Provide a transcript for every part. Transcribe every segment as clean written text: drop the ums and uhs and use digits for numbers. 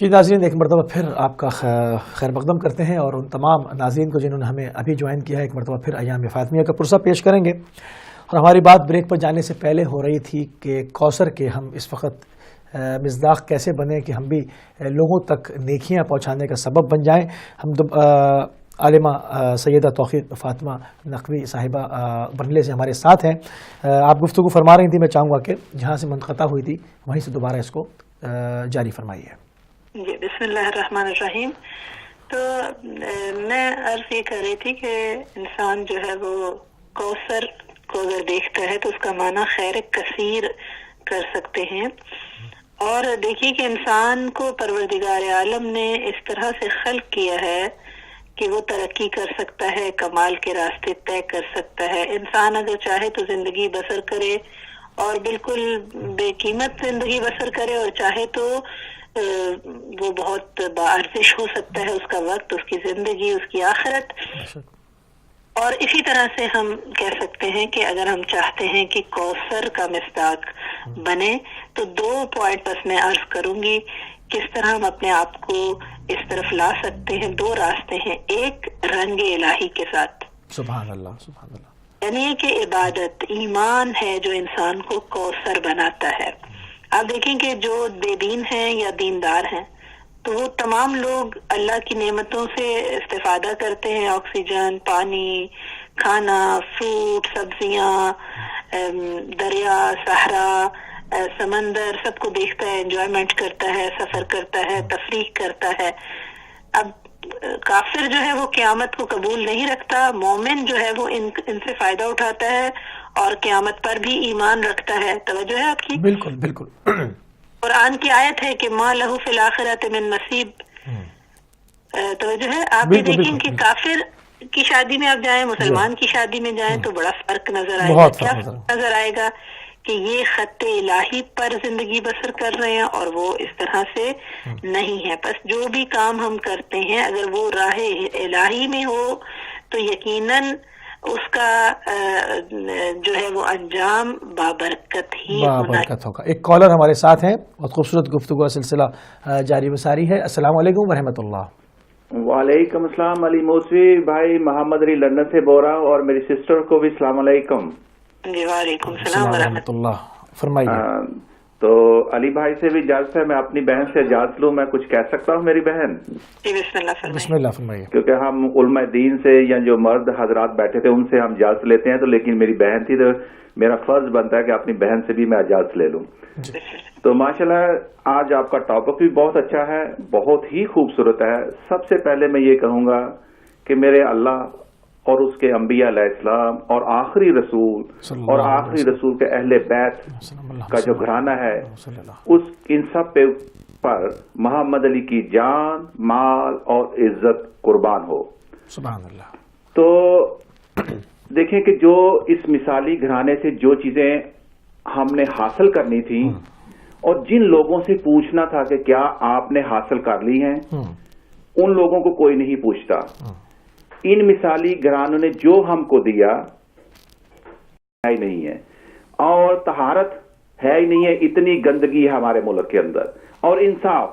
جی ناظرین، ایک مرتبہ پھر آپ کا خیر مقدم کرتے ہیں اور ان تمام ناظرین کو جنہوں نے ہمیں ابھی جوائن کیا ہے ایک مرتبہ پھر ایام فاطمیہ کا پرسہ پیش کریں گے۔ اور ہماری بات بریک پر جانے سے پہلے ہو رہی تھی کہ کوثر کے ہم اس وقت مصداق کیسے بنیں کہ ہم بھی لوگوں تک نیکیاں پہنچانے کا سبب بن جائیں۔ ہم عالمہ سیدہ توقیر فاطمہ نقوی صاحبہ برنلے سے ہمارے ساتھ ہیں۔ آپ گفتگو فرما رہی تھی، میں چاہوں گا کہ جہاں سے منقطع ہوئی تھی وہیں سے دوبارہ اس کو جاری فرمائیے۔ جی بسم اللہ الرحمن الرحیم۔ تو میں عرض یہ کر رہی تھی کہ انسان جو ہے وہ کوثر کو اگر دیکھتا ہے تو اس کا معنی خیر کثیر کر سکتے ہیں۔ اور دیکھیے کہ انسان کو پروردگار عالم نے اس طرح سے خلق کیا ہے کہ وہ ترقی کر سکتا ہے، کمال کے راستے طے کر سکتا ہے۔ انسان اگر چاہے تو زندگی بسر کرے اور بالکل بے قیمت زندگی بسر کرے، اور چاہے تو وہ بہت باارزش ہو سکتا ہے اس کا وقت، اس کی زندگی، اس کی آخرت۔ اور اسی طرح سے ہم کہہ سکتے ہیں کہ اگر ہم چاہتے ہیں کہ کوثر کا مصداق بنے تو 2 پوائنٹ بس میں عرض کروں گی کس طرح ہم اپنے آپ کو اس طرف لا سکتے ہیں۔ 2 راستے ہیں، ایک رنگ الہی کے ساتھ، سبحان اللہ سبحان اللہ، یعنی کہ عبادت، ایمان ہے جو انسان کو کوثر بناتا ہے۔ آپ دیکھیں کہ جو بے دین ہیں یا دیندار ہیں تو وہ تمام لوگ اللہ کی نعمتوں سے استفادہ کرتے ہیں، آکسیجن، پانی، کھانا، فروٹ، سبزیاں، دریا، صحرا، سمندر، سب کو دیکھتا ہے، انجوائمنٹ کرتا ہے، سفر کرتا ہے، تفریح کرتا ہے۔ اب کافر جو ہے وہ قیامت کو قبول نہیں رکھتا، مومن جو ہے وہ ان سے فائدہ اٹھاتا ہے اور قیامت پر بھی ایمان رکھتا ہے۔ توجہ ہے آپ کی؟ بالکل بالکل۔ قرآن کی آیت ہے کہ ما لہو فی الآخرۃ من نصیب۔ توجہ ہے؟ آپ بھی دیکھیں کہ کافر کی شادی میں آپ جائیں، مسلمان کی شادی میں جائیں تو بڑا فرق نظر آئے گا۔ کیا نظر آئے گا کہ یہ خط الہی پر زندگی بسر کر رہے ہیں اور وہ اس طرح سے نہیں ہے۔ بس جو بھی کام ہم کرتے ہیں اگر وہ راہ الہی میں ہو تو یقیناً اس کا جو ہے وہ انجام بابرکت ہی بابرکت ہوگا۔ ایک کالر ہمارے ساتھ ہیں، بہت خوبصورت گفتگو کا سلسلہ جاری و ساری ہے۔ السلام علیکم ورحمۃ اللہ۔ وعلیکم السلام، علی موسوی بھائی، محمد علی لندن سے بول رہا ہوں، اور میری سسٹر کو بھی السلام علیکم۔ جی وعلیکم السلام ورحمۃ اللہ، فرمائیے۔ تو علی بھائی سے بھی اجازت ہے میں اپنی بہن سے اجازت لوں، میں کچھ کہہ سکتا ہوں میری بہن؟ جی بسم اللہ فرمائیے۔ بسم اللہ فرمائیے۔ کیونکہ ہم علماء دین سے یا جو مرد حضرات بیٹھے تھے ان سے ہم اجازت لیتے ہیں، تو لیکن میری بہن تھی تو میرا فرض بنتا ہے کہ اپنی بہن سے بھی میں اجازت لے لوں۔ تو ماشاءاللہ آج آپ کا ٹاپک بھی بہت اچھا ہے، بہت ہی خوبصورت ہے۔ سب سے پہلے میں یہ کہوں گا کہ میرے اللہ اور اس کے انبیاء علیہ السلام اور آخری رسول اور آخری رسول کے اہل بیت کا جو گھرانہ ہے اس ان سب پہ پر محمد علی کی جان، مال اور عزت قربان ہو۔ سبحان اللہ۔ تو دیکھیں کہ جو اس مثالی گھرانے سے جو چیزیں ہم نے حاصل کرنی تھی اور جن لوگوں سے پوچھنا تھا کہ کیا آپ نے حاصل کر لی ہیں، ان لوگوں کو کوئی نہیں پوچھتا۔ ان مثالی گھرانوں نے جو ہم کو دیا ہی نہیں ہے، اور طہارت ہے ہی نہیں ہے، اتنی گندگی ہے ہمارے ملک کے اندر، اور انصاف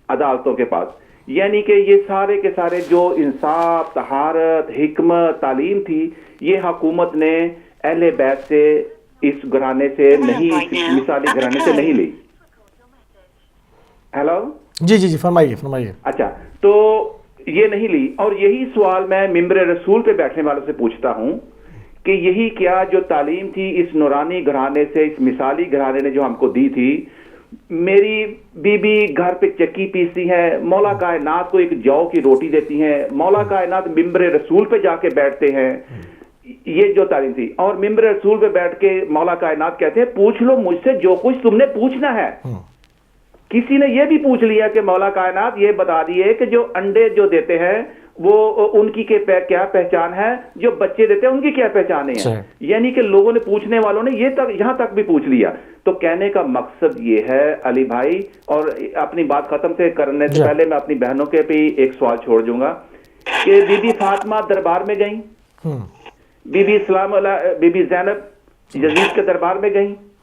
عدالتوں کے پاس، یعنی کہ یہ سارے کے سارے جو انصاف، طہارت، حکمت، تعلیم تھی، یہ حکومت نے اہل بیت سے، اس گھرانے سے نہیں، اس مثالی گھرانے سے نہیں لی۔ ہیلو جی جی جی فرمائیے فرمائیے۔ اچھا، تو یہ نہیں لی، اور یہی سوال میں ممبر رسول پہ بیٹھنے والوں سے پوچھتا ہوں کہ یہی کیا جو تعلیم تھی اس نورانی گھرانے سے، اس مثالی گھرانے نے جو ہم کو دی تھی، میری بی بی گھر پہ چکی پیستی ہے، مولا کائنات کو ایک جو کی روٹی دیتی ہیں، مولا کائنات ممبر رسول پہ جا کے بیٹھتے ہیں، یہ جو تعلیم تھی، اور ممبر رسول پہ بیٹھ کے مولا کائنات کہتے ہیں پوچھ لو مجھ سے جو کچھ تم نے پوچھنا ہے۔ کسی نے یہ بھی پوچھ لیا کہ مولا کائنات یہ بتا دیے کہ جو انڈے جو دیتے ہیں وہ ان کی کیا پہچان ہے، جو بچے دیتے ہیں ان کی کیا پہچانیں ہیں، یعنی کہ لوگوں نے، پوچھنے والوں نے یہ تک یہاں تک بھی پوچھ لیا۔ تو کہنے کا مقصد یہ ہے علی بھائی، اور اپنی بات ختم سے کرنے سے پہلے میں اپنی بہنوں کے بھی ایک سوال چھوڑ دوں گا کہ بی بی فاطمہ دربار میں گئیں، بی بی زینب یزید کے دربار میں گئیں،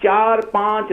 4-5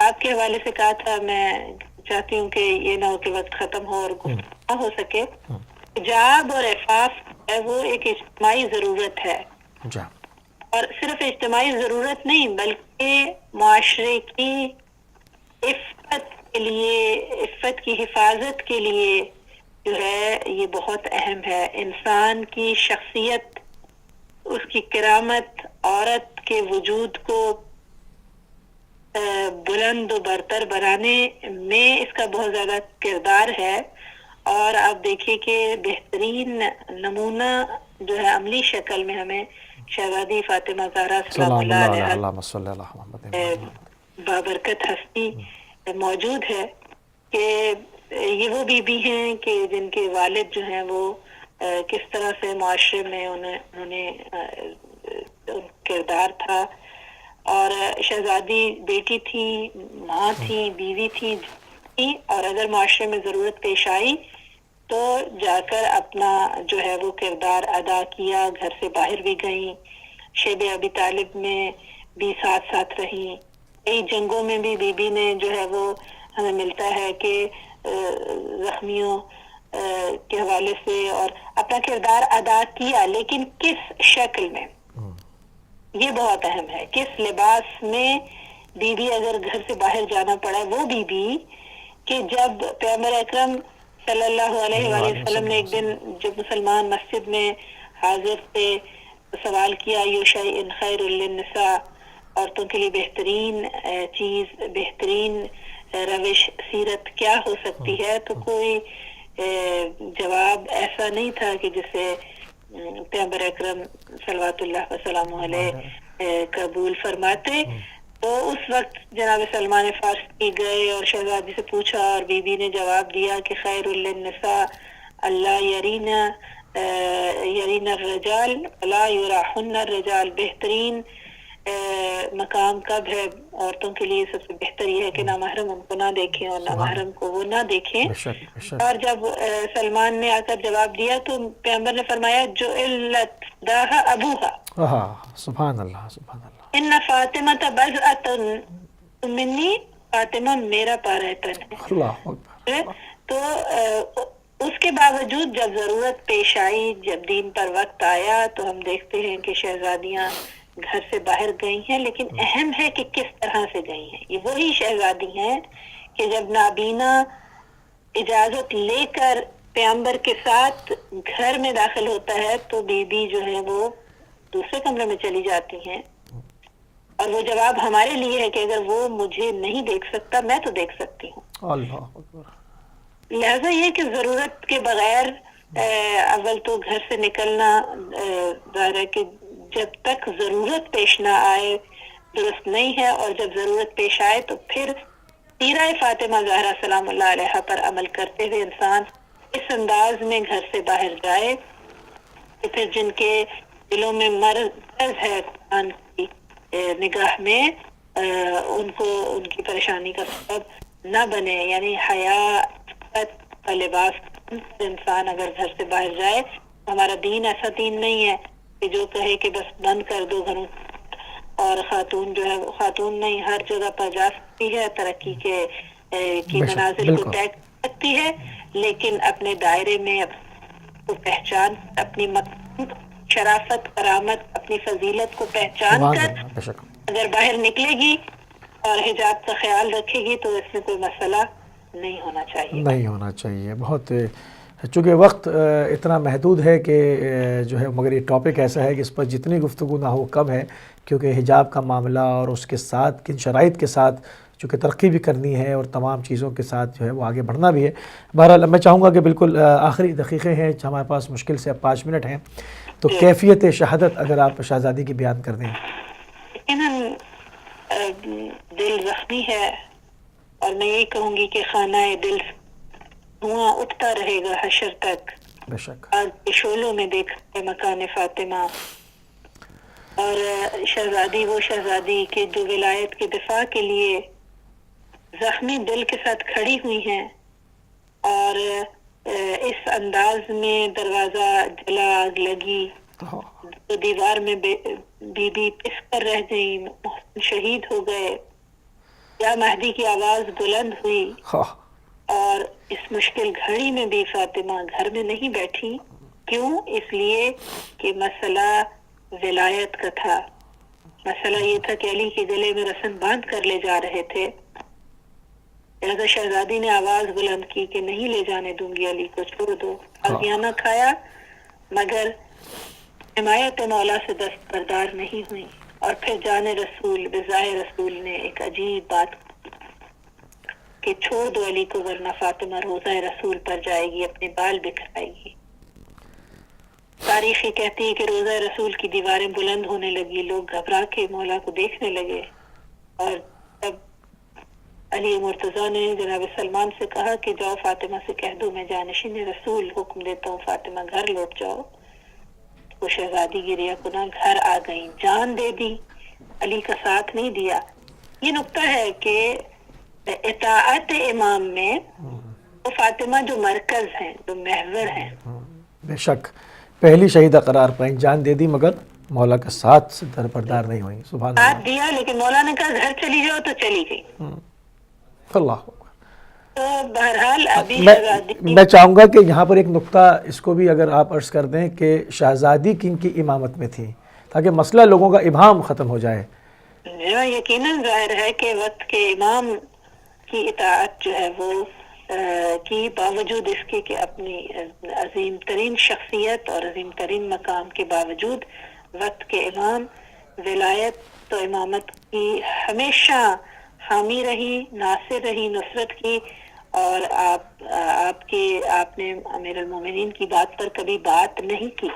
آپ کے حوالے سے کہا تھا، میں چاہتی ہوں کہ یہ نہ ہو کہ وقت ختم ہو اور گفتگو نہ ہو سکے. حجاب اور عفاف ہے وہ ایک اجتماعی ضرورت ہے، جی اور صرف اجتماعی ضرورت نہیں بلکہ معاشرے کی عفت کے لیے، عفت کی حفاظت کے لیے جو ہے یہ بہت اہم ہے. انسان کی شخصیت، اس کی کرامت، عورت کے وجود کو بلند و برتر بنانے میں اس کا بہت زیادہ کردار ہے. اور آپ دیکھیے کہ بہترین نمونہ جو ہے عملی شکل میں ہمیں شہزادی فاطمہ زہرا سلام اللہ علیہ اللہم صلی اللہ محمد. بابرکت ہستی موجود ہے کہ یہ وہ بی بی ہیں کہ جن کے والد جو ہیں وہ کس طرح سے معاشرے میں انہوں نے کردار تھا. اور شہزادی بیٹی تھی، ماں تھی، بیوی تھی، اور اگر معاشرے میں ضرورت پیش آئی تو جا کر اپنا جو ہے وہ کردار ادا کیا. گھر سے باہر بھی گئیں، شیب ابی طالب میں بھی ساتھ رہیں. کئی جنگوں میں بھی بی بی نے جو ہے وہ ہمیں ملتا ہے کہ زخمیوں کے حوالے سے اور اپنا کردار ادا کیا، لیکن کس شکل میں، یہ بہت اہم ہے. کس لباس میں بی بی اگر گھر سے باہر جانا پڑا، وہ بی بی کہ جب پیغمبر اکرم صلی اللہ علیہ وآلہ وسلم نے ایک دن جب مسلمان مسجد میں حاضر تھے، سوال کیا یو شیء خیر للنساء، عورتوں کے لیے بہترین چیز، بہترین روش سیرت کیا ہو سکتی ہے، تو کوئی جواب ایسا نہیں تھا کہ جسے پیغمبر اکرم صلوات اللہ وسلام علیہ قبول فرماتے. تو اس وقت جناب سلمان فارسی گئے اور شہزادی سے پوچھا، اور بی بی نے جواب دیا کہ خیر للنساء اللہ یرین الرجال ولا یراحن الرجال. بہترین مقام کب ہے عورتوں کے لیے؟ سب سے بہتر یہ ہے کہ نامحرم ان کو نہ دیکھیں اور نامحرم کو وہ نہ دیکھیں. اور جب سلمان نے آ کر جواب دیا تو پیغمبر نے فرمایا جو علت داہ ابوہا، سبحان اللہ سبحان اللہ. ان فاطمہ بضعۃ منی، فاطمہ میرا پارہتن ہے. اللہ اکبر. تو اس کے باوجود جب ضرورت پیش آئی، جب دین پر وقت آیا، تو ہم دیکھتے ہیں کہ شہزادیاں گھر سے باہر گئی ہیں، لیکن اہم ہے کہ کس طرح سے گئی ہیں. یہ وہی شہزادی ہیں کہ جب نابینا اجازت لے کر پیغمبر کے ساتھ گھر میں داخل ہوتا ہے تو بی بی جو ہے وہ دوسرے کمرے میں چلی جاتی ہیں. اور وہ جواب ہمارے لیے ہے کہ اگر وہ مجھے نہیں دیکھ سکتا، میں تو دیکھ سکتی ہوں. اللہ اکبر. لہذا یہ کہ ضرورت کے بغیر اول تو گھر سے نکلنا ظاہر ہے کہ جب تک ضرورت پیش نہ آئے درست نہیں ہے، اور جب ضرورت پیش آئے تو پھر سیرہ فاطمہ زہرا سلام اللہ علیہ پر عمل کرتے ہوئے انسان اس انداز میں گھر سے باہر جائے کہ پھر جن کے دلوں میں مرض ہے قرآن کی نگاہ میں، ان کو ان کی پریشانی کا سبب نہ بنے. یعنی حیا کا لباس انسان اگر گھر سے باہر جائے، ہمارا دین ایسا دین نہیں ہے کہ جو کہے کہ بس بند کر دو گھروں، اور خاتون جو ہے خاتون نہیں ہر جگہ پر جا سکتی ہے، ترقی کی منازل کو طے کر سکتی ہے، لیکن اپنے دائرے میں کو پہچان، اپنی شرافت، کرامت، اپنی فضیلت کو پہچان کر اگر باہر نکلے گی اور حجاب کا خیال رکھے گی تو اس میں کوئی مسئلہ نہیں ہونا چاہیے. نہیں ہونا چاہیے. بہت چونکہ وقت اتنا محدود ہے کہ جو ہے، مگر یہ ٹاپک ایسا ہے کہ اس پر جتنی گفتگو نہ ہو کم ہے، کیونکہ حجاب کا معاملہ اور اس کے ساتھ کن شرائط کے ساتھ چونکہ ترقی بھی کرنی ہے اور تمام چیزوں کے ساتھ جو ہے وہ آگے بڑھنا بھی ہے. بہرحال میں چاہوں گا کہ بالکل آخری دقیقے ہیں، ہمارے پاس مشکل سے اب 5 منٹ ہیں، تو کیفیت شہادت اگر آپ شہزادی کی بیان کر دیں. دل زخمی ہے، اور میں یہی کہوں گی کہ خانہ دل دھواں اٹھتا رہے گا حشر تک. بے شک. آگ کے شعلوں میں دیکھا ہے مکان فاطمہ. اور شہزادی وہ شہزادی کہ جو ولایت کے دفاع کے لیے زخمی دل کے ساتھ کھڑی ہوئی ہیں، اور اس انداز میں دروازہ جلا، آگ لگی تو دیوار میں بی بی پس کر رہ گئی، محسن شہید ہو گئے. یا مہدی کی آواز بلند ہوئی ہاں اور اس مشکل گھڑی میں بھی فاطمہ گھر میں نہیں بیٹھی. کیوں؟ اس لیے کہ مسئلہ ولایت کا تھا. مسئلہ یہ تھا کہ علی کے گلے میں رسن باندھ کر لے جا رہے تھے. لہذا شہزادی نے آواز بلند کی کہ نہیں لے جانے دوں گی علی کو، چھوڑ دو. غازیانہ کھایا مگر حمایت مولا سے دستبردار نہیں ہوئی. اور پھر جان رسول بظاہر رسول نے ایک عجیب بات کہ چھوڑ دو علی کو ورنہ فاطمہ روزہ رسول پر جائے گی، اپنے بال بکھرائے گی. تاریخ یہ کہتی ہے کہ روزہ رسول کی دیواریں بلند ہونے لگی، لوگ گھبرا کے مولا کو دیکھنے لگے. اور جب علی مرتضیٰ نے جناب سلمان سے کہا کہ جاؤ فاطمہ سے کہہ دو میں جانشین رسول حکم دیتا ہوں فاطمہ گھر لوٹ جاؤ، وہ شہزادی گریہ کناں گھر آ گئیں، جان دے دی، علی کا ساتھ نہیں دیا. یہ نقطہ ہے کہ اطاعت امام میں وہ فاطمہ جو مرکز ہیں، جو محور ہیں. بے شک پہلی شہیدہ قرار پائیں، جان دے دی مگر مولا کا ساتھ سے دربردار نہیں ہوئی. سبحان ساتھ اللہ. دیا لیکن مولا نے کہا گھر چلی جاؤ تو چلی گئی. اللہ. تو بہرحال ابھی میں شہزادی میں چاہوں گا کہ یہاں پر ایک نقطہ اس کو بھی اگر آپ عرض کر دیں کہ شہزادی کن کی امامت میں تھی تاکہ مسئلہ لوگوں کا ابہام ختم ہو جائے. یقیناً ظاہر ہے کہ وقت کے امام کی اطاعت جو ہے وہ کی باوجود اس کے کہ اپنی عظیم ترین شخصیت اور عظیم ترین مقام کے باوجود وقت کے امام ولایت تو امامت کی ہمیشہ حامی رہی، ناصر رہی، نصرت کی. اور آپ نے امیر المومنین کی بات پر کبھی بات نہیں کی.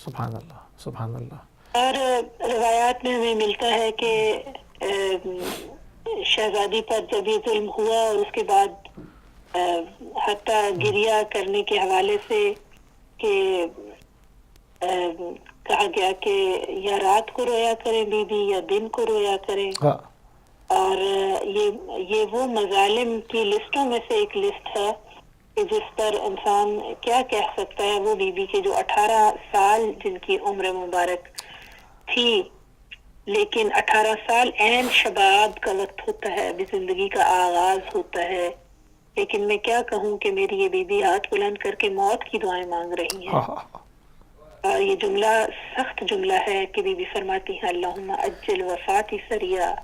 سبحان اللہ سبحان اللہ. اور روایات میں ہمیں ملتا ہے کہ شہزادی پر جب یہ ظلم ہوا اور اس کے بعد حتیٰ گریہ کرنے کے حوالے سے کہ کہا گیا کہ یا رات کو رویا کریں بی بی یا دن کو رویا کریں. ہاں اور یہ وہ مظالم کی لسٹوں میں سے ایک لسٹ ہے کہ جس پر انسان کیا کہہ سکتا ہے. وہ بی بی کے جو 18 سال جن کی عمر مبارک تھی، لیکن 18 سال عین شباب کا وقت ہوتا ہے، ابھی زندگی کا آغاز ہوتا ہے. لیکن میں کیا کہوں کہ میری یہ بی بی ہاتھ بلند کر کے موت کی دعائیں مانگ رہی ہیں. اور یہ جملہ سخت جملہ ہے کہ بی بی فرماتی ہیں اللہم اجل وفاتی سریہ،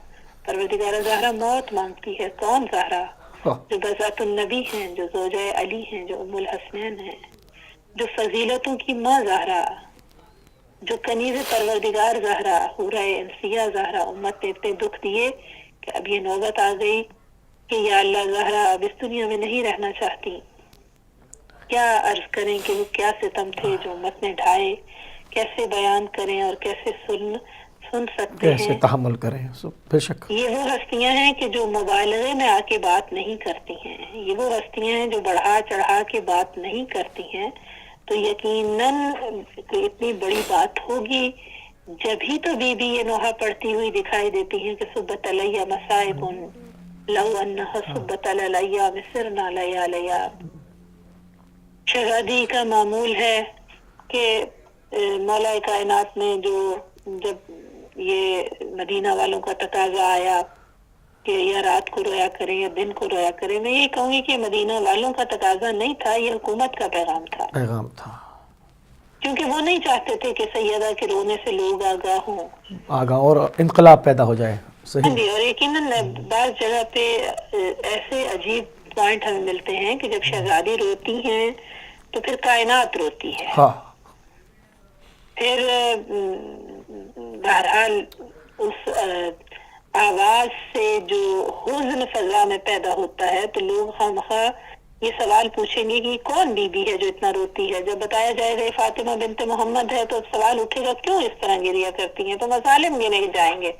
پروردگار زہرا موت مانگتی ہے. کون زہرا؟ جو بذات النبی ہیں، جو زوجہ علی ہیں، جو ام الحسنین ہیں، جو فضیلتوں کی ماں زہرا، جو کنیز پروردگار زہرا، حورہ انسیہ زہرا. امت نے اتنے دکھ دیے کہ اب یہ نوبت آ گئی کہ یا اللہ زہرا اب اس دنیا میں نہیں رہنا چاہتی. کیا عرض کریں کہ وہ کیا ستم تھے جو امت نے ڈھائے، کیسے بیان کریں اور کیسے سن سکتے کیسے ہیں. تحمل کریں. بے شک یہ وہ ہستیاں ہیں کہ جو مبالغے میں آ کے بات نہیں کرتی ہیں، یہ وہ ہستیاں ہیں جو بڑھا چڑھا کے بات نہیں کرتی ہیں. تو یقیناً اتنی بڑی بات ہوگی جبھی تو بی بی یہ نوحہ پڑھتی ہوئی دکھائی دیتی ہیں کہ صبت علیہ مصائب لو انہا صبت علیہ مصرنا لیالیا. شہزادی کا معمول ہے کہ مولا کائنات نے جب یہ مدینہ والوں کا تقاضا آیا کہ یا رات کو رویا کریں یا دن کو رویا کریں، میں یہ کہوں گی کہ مدینہ والوں کا تقاضا نہیں تھا، یہ حکومت کا پیغام تھا. پیغام تھا کیونکہ وہ نہیں چاہتے تھے کہ سیدہ کے رونے سے لوگ آگاہ ہوں، آگاہ اور انقلاب پیدا ہو جائے. صحیح. جی. اور یقیناً بعض جگہ پہ ایسے عجیب پوائنٹ ہمیں ملتے ہیں کہ جب شہزادی روتی ہیں تو پھر کائنات روتی ہے. ہاں پھر بہرحال اس آواز سے جو حزن فضا میں پیدا ہوتا ہے تو لوگ خواہ یہ سوال پوچھیں گے کہ کون بی بی ہے جو اتنا روتی ہے. جب بتایا جائے گا فاطمہ بنت محمد ہے تو سوال اٹھے گا کیوں اس طرح گریہ کرتی ہیں، تو مظالم گنے جائیں گے،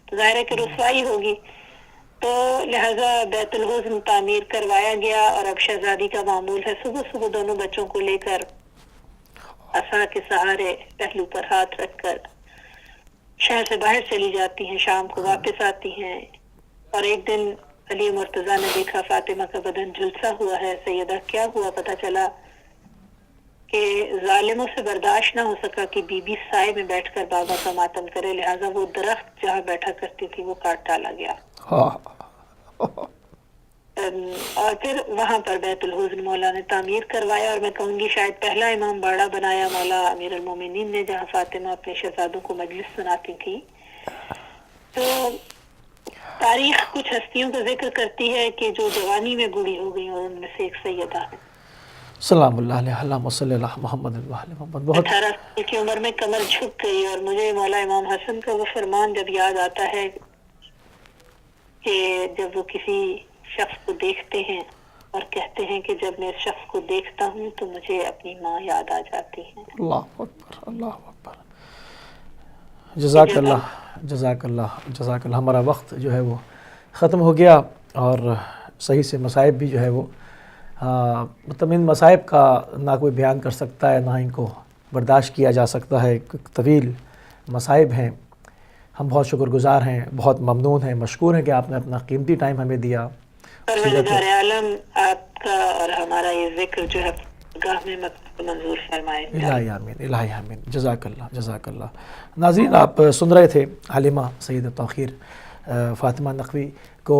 تو ظاہر ہے کہ رسوائی ہوگی. تو لہذا بیت الحزن تعمیر کروایا گیا اور اب شہزادی کا معمول ہے صبح صبح دونوں بچوں کو لے کر عصا کے سہارے پہلو پر ہاتھ رکھ کر شہر سے باہر چلی جاتی ہیں، شام کو واپس آتی ہیں. اور ایک دن علی مرتضیٰ نے دیکھا فاطمہ کا بدن جھلسا ہوا ہے. سیدہ کیا ہوا؟ پتہ چلا کہ ظالموں سے برداشت نہ ہو سکا کہ بی بی سائے میں بیٹھ کر بابا کا ماتم کرے، لہٰذا وہ درخت جہاں بیٹھا کرتی تھی وہ کاٹ ڈالا گیا. ہاں اور پھر وہاں پر بیت الحزن مولا نے تعمیر کروایا، اور میں کہوں گی شاید پہلا امام باڑہ بنایا مولا امیر المومنین نے، جہاں فاطمہ اپنے شہزادوں کو مجلس سناتی تھی۔ تو تاریخ کچھ ہستیوں کا ذکر کرتی ہے کہ جو جوانی میں بوڑھی ہو گئی، اور ان میں سے ایک سیدہ ہے۔ سلام اللہ علیہ، اللہم صلی اللہ محمد وعلی محمد۔ بہت 18 سال کی عمر میں کمر جھک گئی، اور مجھے مولا امام حسن کا وہ فرمان جب یاد آتا ہے کہ جب وہ کسی شخص کو دیکھتے ہیں اور کہتے ہیں کہ جب میں اس شخص کو دیکھتا ہوں تو مجھے اپنی ماں یاد آ جاتی ہے۔ اللہ اکبر، اللہ اکبر، جزاک اللہ، جزاک اللہ، جزاک اللہ۔ ہمارا وقت جو ہے وہ ختم ہو گیا، اور صحیح سے مصائب بھی جو ہے وہ مطلب ان مصائب کا نہ کوئی بیان کر سکتا ہے، نہ ان کو برداشت کیا جا سکتا ہے۔ طویل مصائب ہیں، ہم بہت شکر گزار ہیں، بہت ممنون ہیں، مشکور ہیں کہ آپ نے اپنا قیمتی ٹائم ہمیں دیا۔ پروردگار عالم آپ کا اور ہمارا یہ ذکر جو ہے گاہ میں منظور فرمائے۔ الہی آمین، الہی آمین، جزاک اللہ، جزاک اللہ۔ ناظرین، آپ سن رہے تھے عالمہ سید توقیر فاطمہ نقوی کو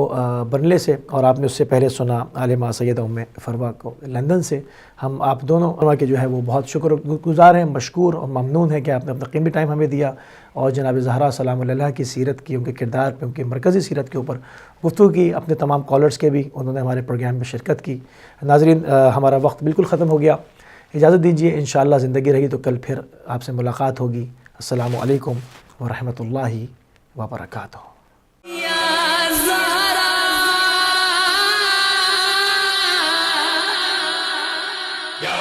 برنلے سے، اور آپ نے اس سے پہلے سنا عالمہ سیدہ ام فروہ کو لندن سے۔ ہم آپ دونوں کے جو ہے وہ بہت شکر گزار ہیں، مشکور اور ممنون ہیں کہ آپ نے اپنا قیمتی ٹائم ہمیں دیا، اور جناب زہرا سلام اللہ کی سیرت کی، ان کے کردار پہ، ان کی مرکزی سیرت کے اوپر گفتگو کی۔ اپنے تمام کالرز کے بھی انہوں نے ہمارے پروگرام میں شرکت کی۔ ناظرین، ہمارا وقت بالکل ختم ہو گیا، اجازت دیجیے، انشاءاللہ زندگی رہی تو کل پھر آپ سے ملاقات ہوگی۔ السلام علیکم ورحمۃ اللہ وبرکاتہ۔ یا